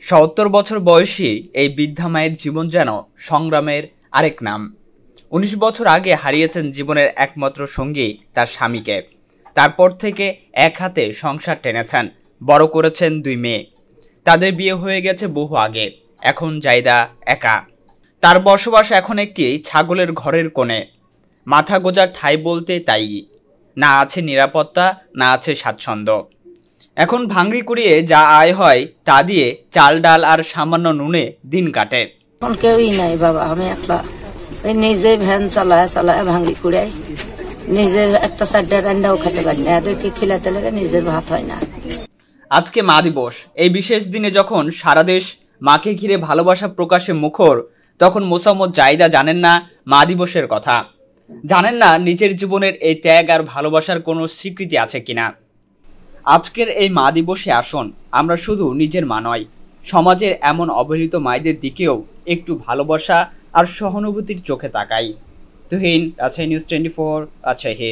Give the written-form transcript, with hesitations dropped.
৭০ বছর বয়সী এই বৃদ্ধা মায়ের জীবন যেন সংগ্রামের আরেক নাম। ১৯ বছর আগে হারিয়েছেন জীবনের একমাত্র সঙ্গী তার স্বামীকে। তারপর থেকে এক হাতে সংসার টেনেছেন, বড় করেছেন ২ মেয়ে। তাদের বিয়ে হয়ে গেছে বহু আগে। এখন জাইদা একা। তার বসবাস এখন একটি ছাগলের ঘরের কোণে। মাথা গোঁজার ঠাঁই বলতে তাই। না আছে নিরাপত্তা, না আছে স্বাচ্ছন্দ্য। এখন ভাঙড়ি কুড়িয়ে যা আয় হয় তা দিয়ে চাল ডাল আর সামান্য নুনে দিন কাটে। এখন কেউই নাই বাবা, আমি একলা। ওই নিজে ভ্যান চালায় চালায় ভাঙড়ি কুড়াই, নিজের একটা সাইডে রান্নাও খেতে পারি না, এদেরকে খিলাতে লেগে নিজের ভাত হয় না। আজকে মা দিবস। এই বিশেষ দিনে যখন সারা দেশ মাকে ঘিরে ভালোবাসা প্রকাশে মুখর, তখন মোসাম্মদ জাইদা জানেন না মা দিবসের কথা। জানেন না নিজের জীবনের এই ত্যাগ আর ভালোবাসার কোনো স্বীকৃতি আছে কিনা। আজকের এই মা দিবসে আসুন আমরা শুধু নিজের মা নয়, সমাজের এমন অবহেলিত মায়েদের দিকেও একটু ভালোবাসা আর সহানুভূতির চোখে তাকাই। তুহিন, রাজশাহী নিউজ 24, রাজশাহী।